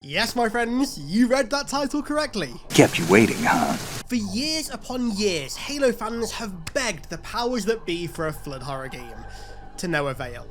Yes, my friends, you read that title correctly. Kept you waiting, huh? For years upon years, Halo fans have begged the powers that be for a Flood horror game, to no avail.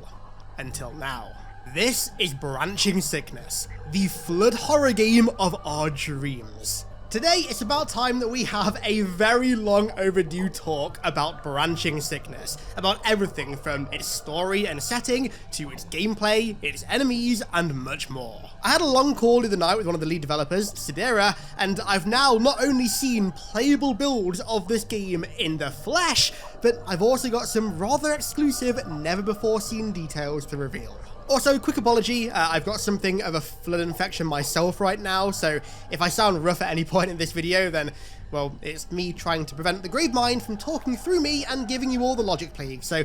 Until now. This is Branching Sickness, the Flood horror game of our dreams. Today, it's about time that we have a very long overdue talk about Branching Sickness, about everything from its story and setting, to its gameplay, its enemies, and much more. I had a long call the other night with one of the lead developers, Sidera, and I've now not only seen playable builds of this game in the flesh, but I've also got some rather exclusive, never-before-seen details to reveal. Also, quick apology, I've got something of a flood infection myself right now, so if I sound rough at any point in this video, then, well, it's me trying to prevent the grave mind from talking through me and giving you all the logic please, so,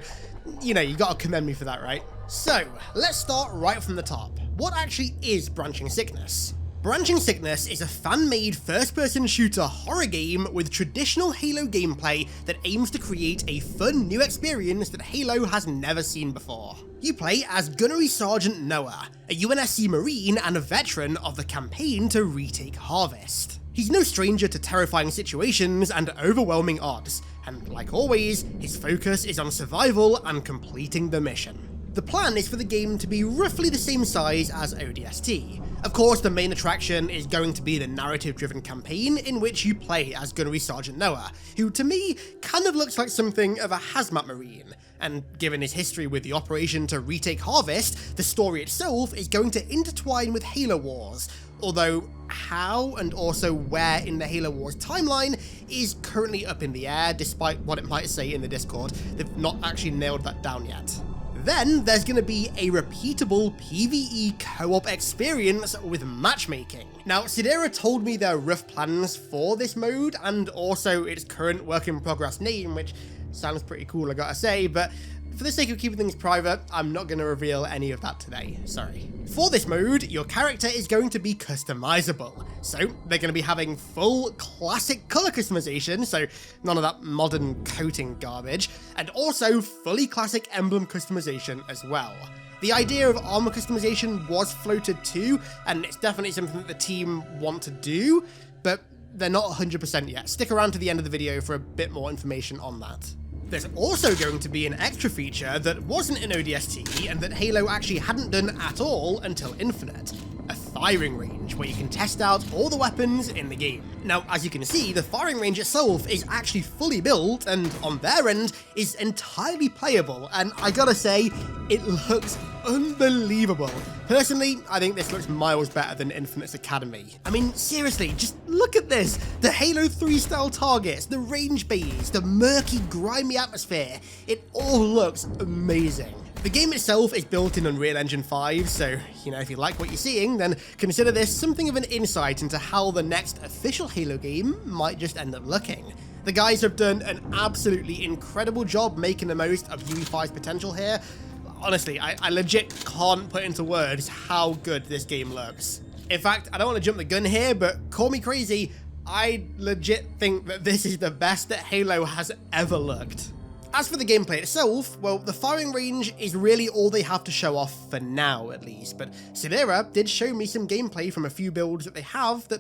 you know, you gotta commend me for that, right? So, let's start right from the top. What actually is Branching Sickness? Branching Sickness is a fan-made first-person shooter horror game with traditional Halo gameplay that aims to create a fun new experience that Halo has never seen before. You play as Gunnery Sergeant Noah, a UNSC Marine and a veteran of the campaign to retake Harvest. He's no stranger to terrifying situations and overwhelming odds, and like always, his focus is on survival and completing the mission. The plan is for the game to be roughly the same size as ODST. Of course, the main attraction is going to be the narrative-driven campaign in which you play as Gunnery Sergeant Noah, who to me kind of looks like something of a hazmat marine, and given his history with the operation to retake Harvest, the story itself is going to intertwine with Halo Wars, although how and also where in the Halo Wars timeline is currently up in the air, despite what it might say in the Discord. They've not actually nailed that down yet. Then there's going to be a repeatable PvE co-op experience with matchmaking. Now, Sidera told me their rough plans for this mode and also its current work in progress name, which sounds pretty cool, I gotta say, but for the sake of keeping things private, I'm not going to reveal any of that today, sorry. For this mode, your character is going to be customizable, so they're going to be having full classic color customization, so none of that modern coating garbage, and also fully classic emblem customization as well. The idea of armor customization was floated too, and it's definitely something that the team want to do, but they're not 100% yet. Stick around to the end of the video for a bit more information on that. There's also going to be an extra feature that wasn't in ODST and that Halo actually hadn't done at all until Infinite. A firing range where you can test out all the weapons in the game. Now, as you can see, the firing range itself is actually fully built and on their end is entirely playable, and I gotta say, it looks unbelievable. Personally, I think this looks miles better than Infinite's Academy. I mean, seriously, just look at this. The Halo 3 style targets, the range bays, the murky, grimy atmosphere. It all looks amazing. The game itself is built in Unreal Engine 5, so, you know, if you like what you're seeing, then consider this something of an insight into how the next official Halo game might just end up looking. The guys have done an absolutely incredible job making the most of UE5's potential here. Honestly, I legit can't put into words how good this game looks. In fact, I don't want to jump the gun here, but call me crazy, I legit think that this is the best that Halo has ever looked. As for the gameplay itself, well, the firing range is really all they have to show off for now, at least, but Sidera did show me some gameplay from a few builds that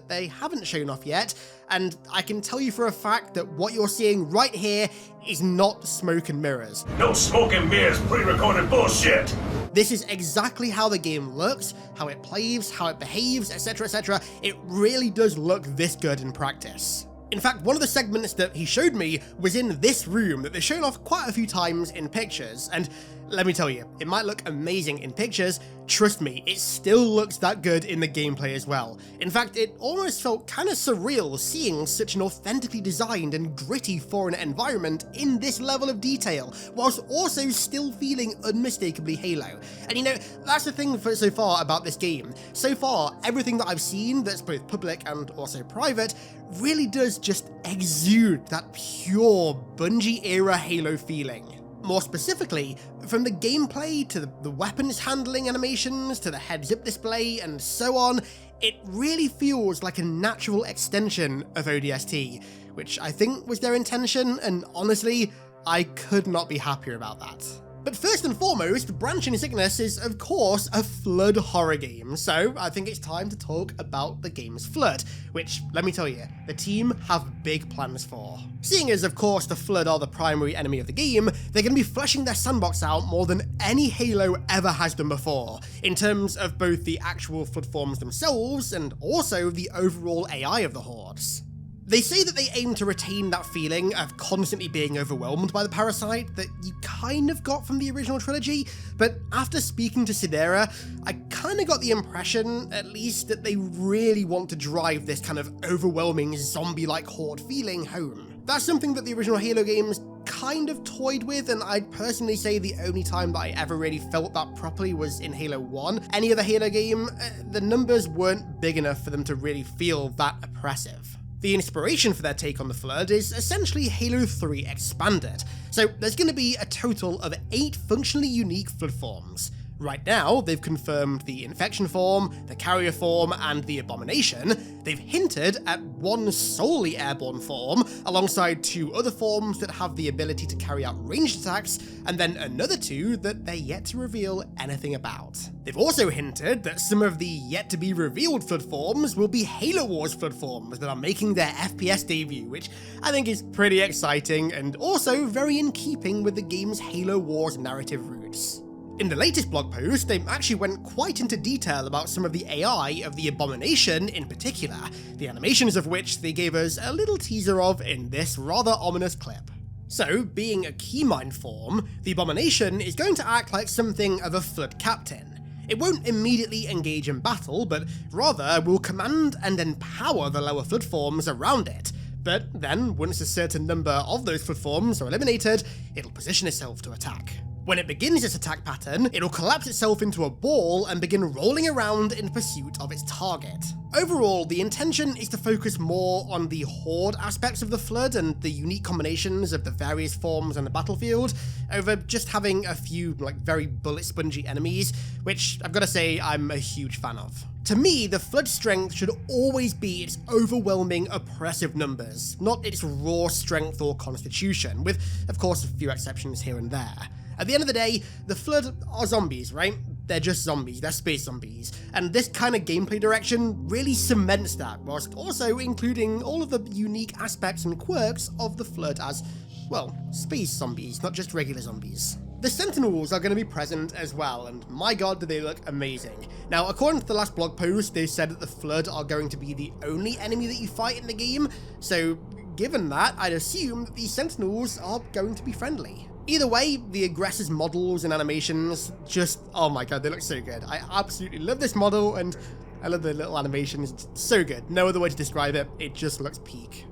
they haven't shown off yet, and I can tell you for a fact that what you're seeing right here is not smoke and mirrors. No smoke and mirrors, pre-recorded bullshit! This is exactly how the game looks, how it plays, how it behaves, etc, etc. It really does look this good in practice. In fact, one of the segments that he showed me was in this room that they've shown off quite a few times in pictures, and let me tell you, it might look amazing in pictures, trust me, it still looks that good in the gameplay as well. In fact, it almost felt kind of surreal seeing such an authentically designed and gritty foreign environment in this level of detail, whilst also still feeling unmistakably Halo. And you know, that's the thing so far about this game. So far, everything that I've seen that's both public and also private really does just exude that pure Bungie-era Halo feeling. More specifically, from the gameplay to the weapons handling animations to the heads-up display and so on, it really feels like a natural extension of ODST, which I think was their intention, and honestly, I could not be happier about that. But first and foremost, Branching Sickness is of course a Flood horror game, so I think it's time to talk about the game's Flood, which, let me tell you, the team have big plans for. Seeing as of course the Flood are the primary enemy of the game, they're going to be fleshing their sandbox out more than any Halo ever has done before, in terms of both the actual Flood forms themselves and also the overall AI of the hordes. They say that they aim to retain that feeling of constantly being overwhelmed by the parasite that you kind of got from the original trilogy, but after speaking to Sidera, I kind of got the impression, at least, that they really want to drive this kind of overwhelming zombie-like horde feeling home. That's something that the original Halo games kind of toyed with, and I'd personally say the only time that I ever really felt that properly was in Halo 1. Any other Halo game, the numbers weren't big enough for them to really feel that oppressive. The inspiration for their take on the Flood is essentially Halo 3 expanded, so there's going to be a total of 8 functionally unique Flood forms. Right now, they've confirmed the Infection form, the Carrier form, and the Abomination. They've hinted at one solely airborne form, alongside 2 other forms that have the ability to carry out ranged attacks, and then another 2 that they're yet to reveal anything about. They've also hinted that some of the yet-to-be-revealed Flood forms will be Halo Wars Flood forms that are making their FPS debut, which I think is pretty exciting, and also very in keeping with the game's Halo Wars narrative roots. In the latest blog post, they actually went quite into detail about some of the AI of the Abomination in particular, the animations of which they gave us a little teaser of in this rather ominous clip. So, being a Keymind form, the Abomination is going to act like something of a Flood captain. It won't immediately engage in battle, but rather will command and empower the lower Flood forms around it. But then, once a certain number of those Flood forms are eliminated, it'll position itself to attack. When it begins its attack pattern, it'll collapse itself into a ball and begin rolling around in pursuit of its target. Overall, the intention is to focus more on the horde aspects of the Flood and the unique combinations of the various forms on the battlefield, over just having a few very bullet spongy enemies, which I've got to say I'm a huge fan of. To me, the Flood strength should always be its overwhelming oppressive numbers, not its raw strength or constitution, with of course a few exceptions here and there. At the end of the day, the Flood are zombies, right? They're just zombies, they're space zombies, and this kind of gameplay direction really cements that, whilst also including all of the unique aspects and quirks of the Flood as, well, space zombies, not just regular zombies. The Sentinels are going to be present as well, and my god do they look amazing. Now, according to the last blog post, they said that the Flood are going to be the only enemy that you fight in the game, so given that, I'd assume that these Sentinels are going to be friendly. Either way, the aggressor's models and animations just, oh my god, they look so good. I absolutely love this model, and I love the little animations. It's so good. No other way to describe it. It just looks peak.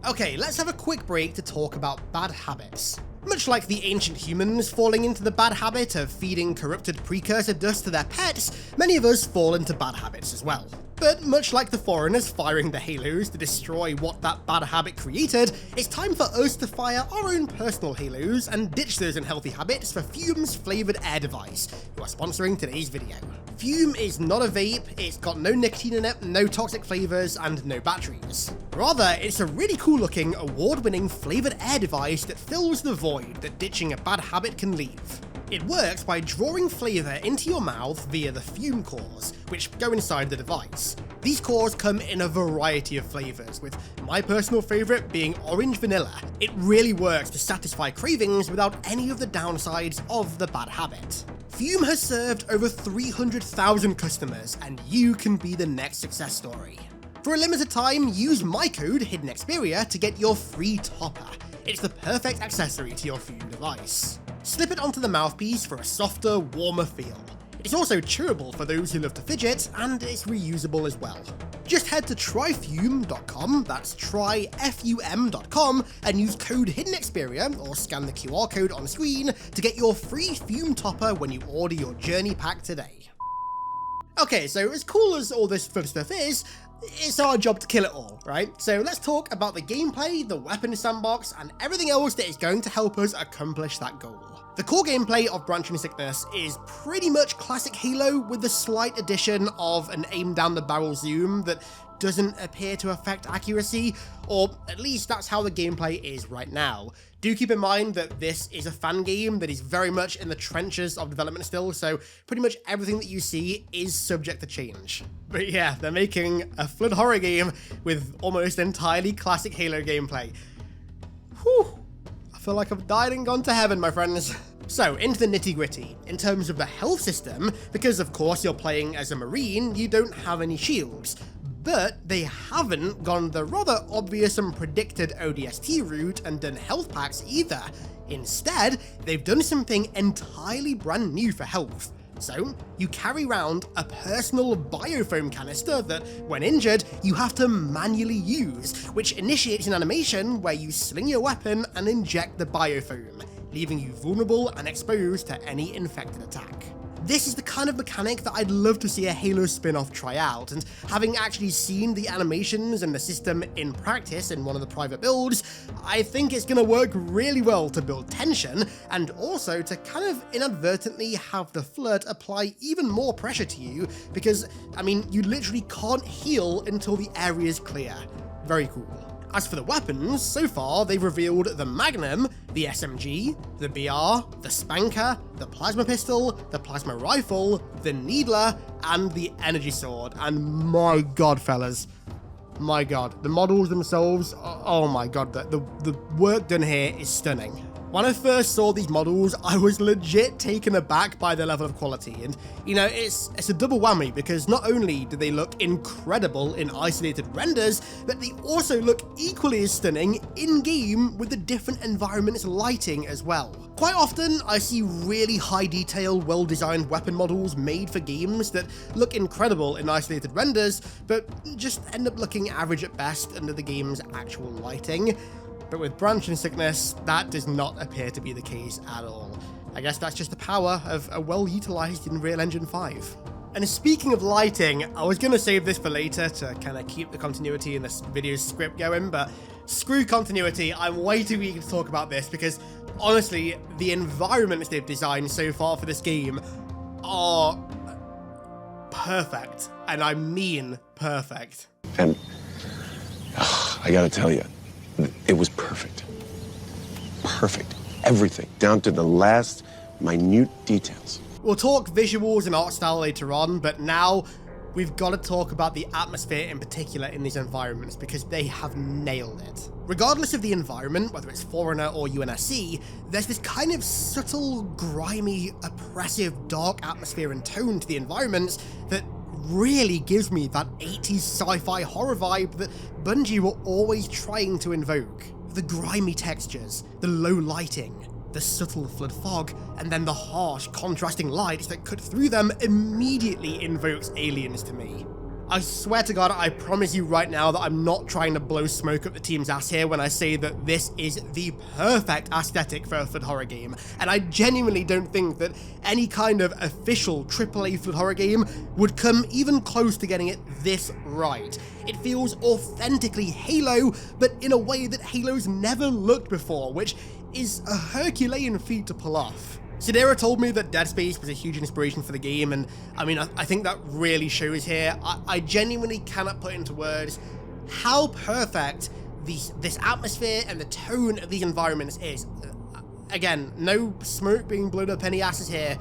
Okay, let's have a quick break to talk about bad habits. Much like the ancient humans falling into the bad habit of feeding corrupted precursor dust to their pets, many of us fall into bad habits as well. But much like the foreigners firing the Halos to destroy what that bad habit created, it's time for us to fire our own personal Halos and ditch those unhealthy habits for Fume's flavoured air device, who are sponsoring today's video. Fume is not a vape, it's got no nicotine in it, no toxic flavours, and no batteries. Rather, it's a really cool looking, award-winning flavoured air device that fills the void that ditching a bad habit can leave. It works by drawing flavour into your mouth via the fume cores, which go inside the device. These cores come in a variety of flavours, with my personal favourite being orange vanilla. It really works to satisfy cravings without any of the downsides of the bad habit. Fume has served over 300,000 customers, and you can be the next success story. For a limited time, use my code HiddenXperia to get your free topper. It's the perfect accessory to your Fume device. Slip it onto the mouthpiece for a softer, warmer feel. It's also chewable for those who love to fidget, and it's reusable as well. Just head to tryfume.com, that's tryfum.com, and use code HiddenXperia, or scan the QR code on screen, to get your free Fume topper when you order your journey pack today. Okay, so as cool as all this Flood stuff is, it's our job to kill it all, right? So let's talk about the gameplay, the weapon sandbox, and everything else that is going to help us accomplish that goal. The core gameplay of Branching Sickness is pretty much classic Halo with the slight addition of an aim down the barrel zoom that doesn't appear to affect accuracy, or at least that's how the gameplay is right now. Do keep in mind that this is a fan game that is very much in the trenches of development still, so pretty much everything that you see is subject to change. But yeah, they're making a flood horror game with almost entirely classic Halo gameplay. Whew, I feel like I've died and gone to heaven, my friends. So, into the nitty-gritty. In terms of the health system, because of course you're playing as a Marine, you don't have any shields. But they haven't gone the rather obvious and predicted ODST route and done health packs either. Instead, they've done something entirely brand new for health. So, you carry around a personal biofoam canister that, when injured, you have to manually use, which initiates an animation where you sling your weapon and inject the biofoam, leaving you vulnerable and exposed to any infected attack. This is the kind of mechanic that I'd love to see a Halo spin-off try out, and having actually seen the animations and the system in practice in one of the private builds, I think it's going to work really well to build tension, and also to kind of inadvertently have the Flood apply even more pressure to you, because, I mean, you literally can't heal until the area is clear. Very cool. As for the weapons, so far they've revealed the Magnum, the SMG, the BR, the Spanker, the Plasma Pistol, the Plasma Rifle, the Needler, and the Energy Sword. And my god, fellas, my god, the models themselves, oh my god, the work done here is stunning. When I first saw these models, I was legit taken aback by the level of quality, and you know, it's a double whammy because not only do they look incredible in isolated renders, but they also look equally as stunning in-game with the different environments lighting as well. Quite often, I see really high detail, well-designed weapon models made for games that look incredible in isolated renders, but just end up looking average at best under the game's actual lighting. But with Branching Sickness, that does not appear to be the case at all. I guess that's just the power of a well-utilized Unreal Engine 5. And speaking of lighting, I was going to save this for later to kind of keep the continuity in this video's script going, but screw continuity, I'm way too eager to talk about this because honestly, the environments they've designed so far for this game are perfect. And I mean perfect. And I gotta tell you, it was perfect. Perfect. Everything, down to the last minute details. We'll talk visuals and art style later on, but now we've got to talk about the atmosphere in particular in these environments because they have nailed it. Regardless of the environment, whether it's Foreigner or UNSC, there's this kind of subtle, grimy, oppressive, dark atmosphere and tone to the environments that really gives me that 80s sci-fi horror vibe that Bungie were always trying to invoke. The grimy textures, the low lighting, the subtle flood fog, and then the harsh, contrasting lights that cut through them immediately invokes aliens to me. I swear to God, I promise you right now that I'm not trying to blow smoke up the team's ass here when I say that this is the perfect aesthetic for a flood horror game, and I genuinely don't think that any kind of official AAA flood horror game would come even close to getting it this right. It feels authentically Halo, but in a way that Halo's never looked before, which is a Herculean feat to pull off. Sidera told me that Dead Space was a huge inspiration for the game, and I mean, I think that really shows here. I genuinely cannot put into words how perfect this atmosphere and the tone of these environments is. Again, no smoke being blown up any asses here.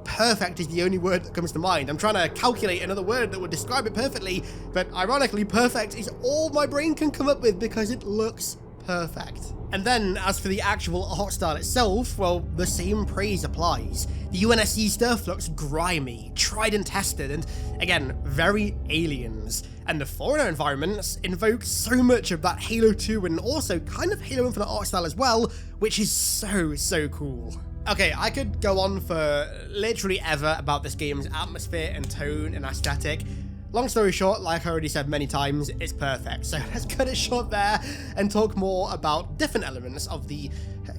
Perfect is the only word that comes to mind. I'm trying to calculate another word that would describe it perfectly, but ironically, perfect is all my brain can come up with because it looks perfect. And then, as for the actual art style itself, well, the same praise applies. The UNSC stuff looks grimy, tried and tested, and again, very aliens. And the Foreigner environments invoke so much of that Halo 2 and also kind of Halo Infinite art style as well, which is so cool. Okay, I could go on for literally ever about this game's atmosphere and tone and aesthetic. Long story short, like I already said many times, it's perfect. So let's cut it short there and talk more about different elements of the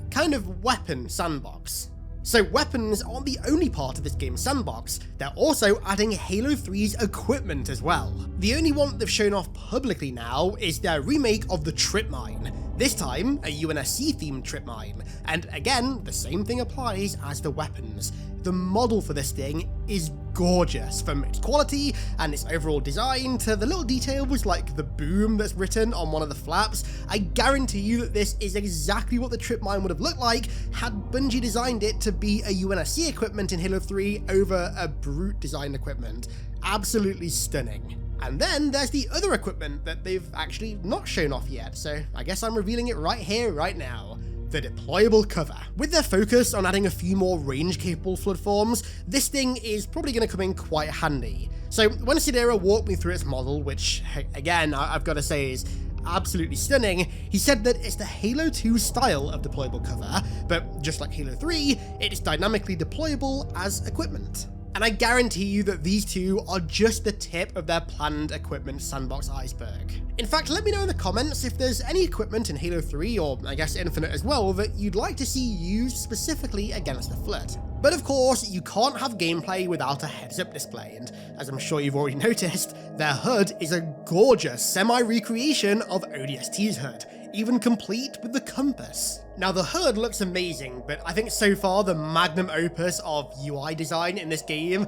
kind of weapon sandbox. So weapons aren't the only part of this game's sandbox, they're also adding Halo 3's equipment as well. The only one they've shown off publicly now is their remake of the Trip Mine, this time a UNSC themed Trip Mine, and again the same thing applies as the weapons. The model for this thing is gorgeous, from its quality and its overall design to the little details like the boom that's written on one of the flaps. I guarantee you that this is exactly what the Trip Mine would have looked like had Bungie designed it to be a UNSC equipment in Halo 3 over a Brute designed equipment. Absolutely stunning. And then there's the other equipment that they've actually not shown off yet, so I guess I'm revealing it right here, right now. The deployable cover. With their focus on adding a few more range-capable flood forms, this thing is probably going to come in quite handy. So when Sidera walked me through its model, which again I've got to say is absolutely stunning, he said that it's the Halo 2 style of deployable cover, but just like Halo 3, it is dynamically deployable as equipment. And I guarantee you that these two are just the tip of their planned equipment sandbox iceberg. In fact, let me know in the comments if there's any equipment in Halo 3, or I guess Infinite as well, that you'd like to see used specifically against the Flood. But of course, you can't have gameplay without a heads-up display, and as I'm sure you've already noticed, their HUD is a gorgeous semi-recreation of ODST's HUD, even complete with the compass. Now the HUD looks amazing, but I think so far the magnum opus of UI design in this game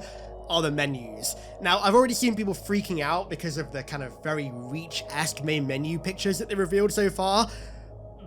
are the menus. Now I've already seen people freaking out because of the kind of very Reach-esque main menu pictures that they revealed so far,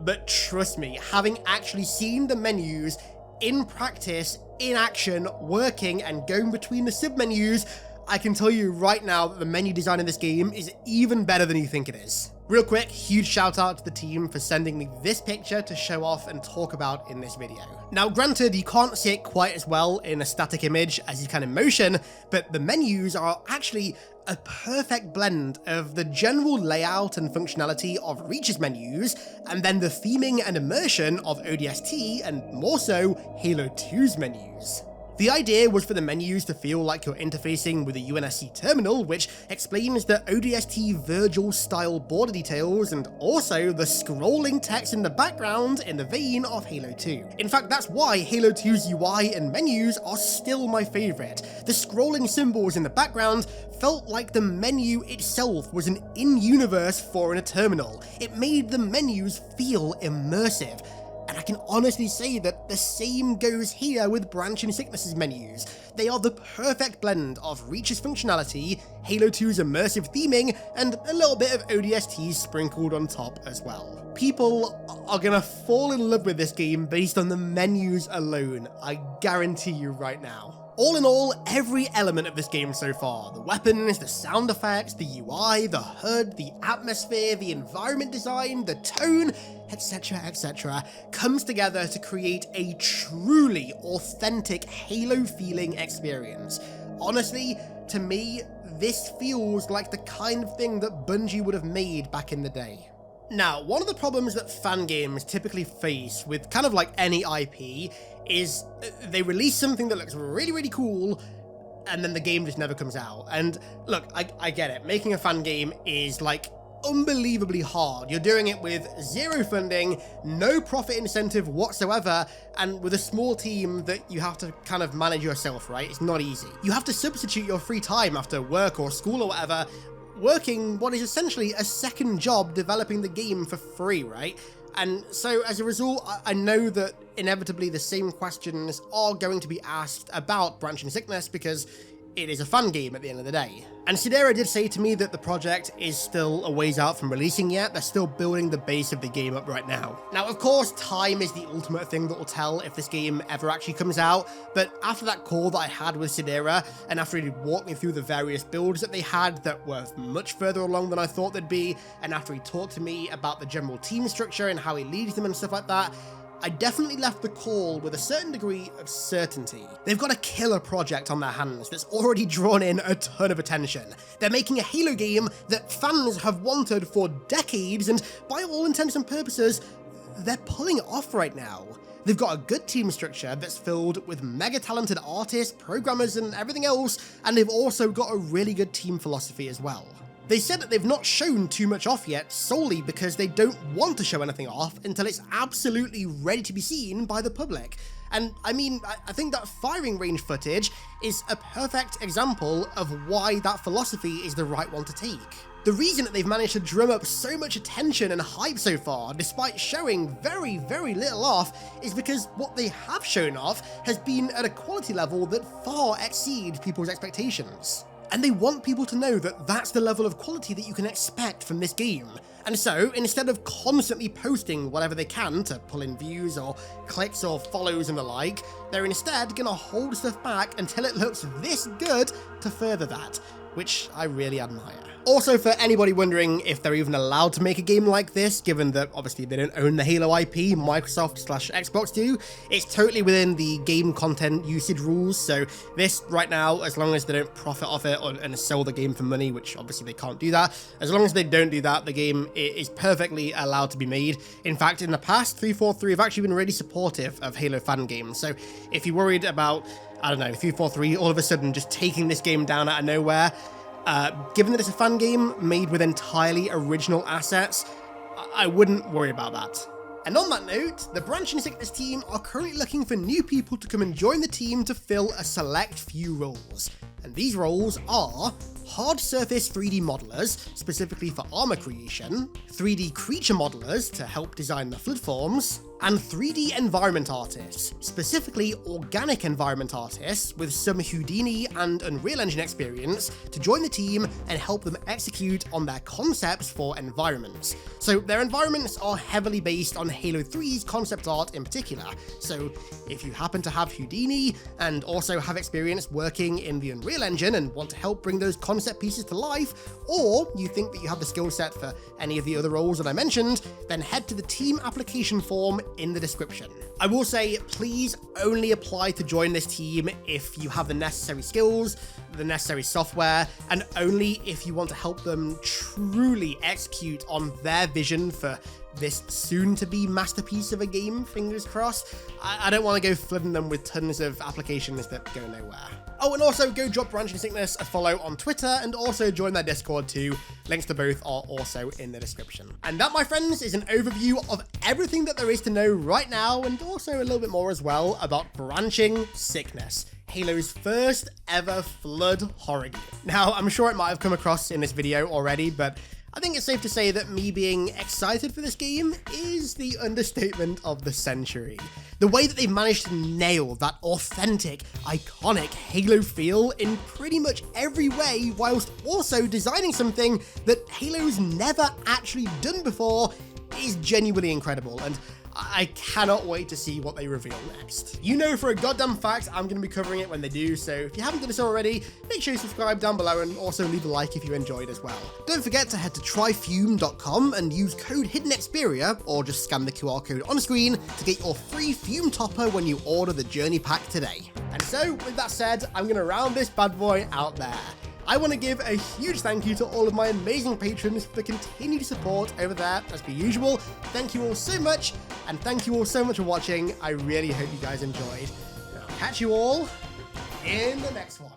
but trust me, having actually seen the menus in practice, in action, working and going between the sub-menus, I can tell you right now that the menu design in this game is even better than you think it is. Real quick, huge shout out to the team for sending me this picture to show off and talk about in this video. Now granted, you can't see it quite as well in a static image as you can in motion, but the menus are actually a perfect blend of the general layout and functionality of Reach's menus, and then the theming and immersion of ODST, and more so, Halo 2's menus. The idea was for the menus to feel like you're interfacing with a UNSC terminal, which explains the ODST Virgil style border details and also the scrolling text in the background in the vein of Halo 2. In fact, that's why Halo 2's UI and menus are still my favourite. The scrolling symbols in the background felt like the menu itself was an in-universe foreigner terminal. It made the menus feel immersive. And I can honestly say that the same goes here with Branch and Sickness's menus. They are the perfect blend of Reach's functionality, Halo 2's immersive theming, and a little bit of ODST sprinkled on top as well. People are gonna fall in love with this game based on the menus alone, I guarantee you right now. All in all, every element of this game so far, the weapons, the sound effects, the UI, the HUD, the atmosphere, the environment design, the tone, etc, etc, comes together to create a truly authentic Halo feeling experience. Honestly, to me, this feels like the kind of thing that Bungie would have made back in the day. Now, one of the problems that fan games typically face with kind of like any IP is they release something that looks really, really cool, and then the game just never comes out. And look, I get it. Making a fan game is like unbelievably hard. You're doing it with zero funding, no profit incentive whatsoever, and with a small team that you have to kind of manage yourself, right? It's not easy. You have to substitute your free time after work or school or whatever, working what is essentially a second job developing the game for free, right? And so as a result, I know that inevitably the same questions are going to be asked about Branch and Sickness because it is a fun game at the end of the day. And Sidera did say to me that the project is still a ways out from releasing yet. They're still building the base of the game up right now. Now, of course, time is the ultimate thing that will tell if this game ever actually comes out, but after that call that I had with Sidera, and after he walked me through the various builds that they had that were much further along than I thought they'd be, and after he talked to me about the general team structure and how he leads them and stuff like that, I definitely left the call with a certain degree of certainty. They've got a killer project on their hands that's already drawn in a ton of attention. They're making a Halo game that fans have wanted for decades, and by all intents and purposes, they're pulling it off right now. They've got a good team structure that's filled with mega talented artists, programmers, and everything else, and they've also got a really good team philosophy as well. They said that they've not shown too much off yet solely because they don't want to show anything off until it's absolutely ready to be seen by the public. And I mean, I think that firing range footage is a perfect example of why that philosophy is the right one to take. The reason that they've managed to drum up so much attention and hype so far, despite showing very, very little off, is because what they have shown off has been at a quality level that far exceeds people's expectations. And they want people to know that that's the level of quality that you can expect from this game. And so, instead of constantly posting whatever they can to pull in views or clicks or follows and the like, they're instead gonna hold stuff back until it looks this good to further that, which I really admire. Also, for anybody wondering if they're even allowed to make a game like this, given that obviously they don't own the Halo IP, Microsoft/Xbox do, it's totally within the game content usage rules, so this right now, as long as they don't profit off it and sell the game for money, which obviously they can't do that, as long as they don't do that, the game is perfectly allowed to be made. In fact, in the past, 343 have actually been really supportive of Halo fan games, so if you're worried about, I don't know, 343 all of a sudden just taking this game down out of nowhere, given that it's a fan game made with entirely original assets, I wouldn't worry about that. And on that note, the Branching Sickness team are currently looking for new people to come and join the team to fill a select few roles. And these roles are hard surface 3D modelers, specifically for armor creation, 3D creature modelers to help design the flood forms, and 3D environment artists, specifically organic environment artists with some Houdini and Unreal Engine experience to join the team and help them execute on their concepts for environments. So their environments are heavily based on Halo 3's concept art in particular, so if you happen to have Houdini and also have experience working in the Unreal Engine and want to help bring those concept pieces to life, or you think that you have the skill set for any of the other roles that I mentioned, then head to the team application form in the description. I will say, please only apply to join this team if you have the necessary skills, the necessary software, and only if you want to help them truly execute on their vision for this soon-to-be masterpiece of a game, fingers crossed. I don't want to go flooding them with tons of applications that go nowhere. Oh, and also go drop Branching Sickness a follow on Twitter and also join their Discord too. Links to both are also in the description. And that, my friends, is an overview of everything that there is to know right now and also a little bit more as well about Branching Sickness, Halo's first ever flood horror game. Now, I'm sure it might have come across in this video already, but I think it's safe to say that me being excited for this game is the understatement of the century. The way that they've managed to nail that authentic, iconic Halo feel in pretty much every way, whilst also designing something that Halo's never actually done before is genuinely incredible, and I cannot wait to see what they reveal next. You know for a goddamn fact I'm going to be covering it when they do, so if you haven't done this already, make sure you subscribe down below and also leave a like if you enjoyed as well. Don't forget to head to tryfume.com and use code HiddenXperia, or just scan the QR code on screen to get your free fume topper when you order the journey pack today. And so, with that said, I'm going to round this bad boy out there. I want to give a huge thank you to all of my amazing patrons for the continued support over there, as per usual. Thank you all so much, and thank you all so much for watching. I really hope you guys enjoyed. And I'll catch you all in the next one.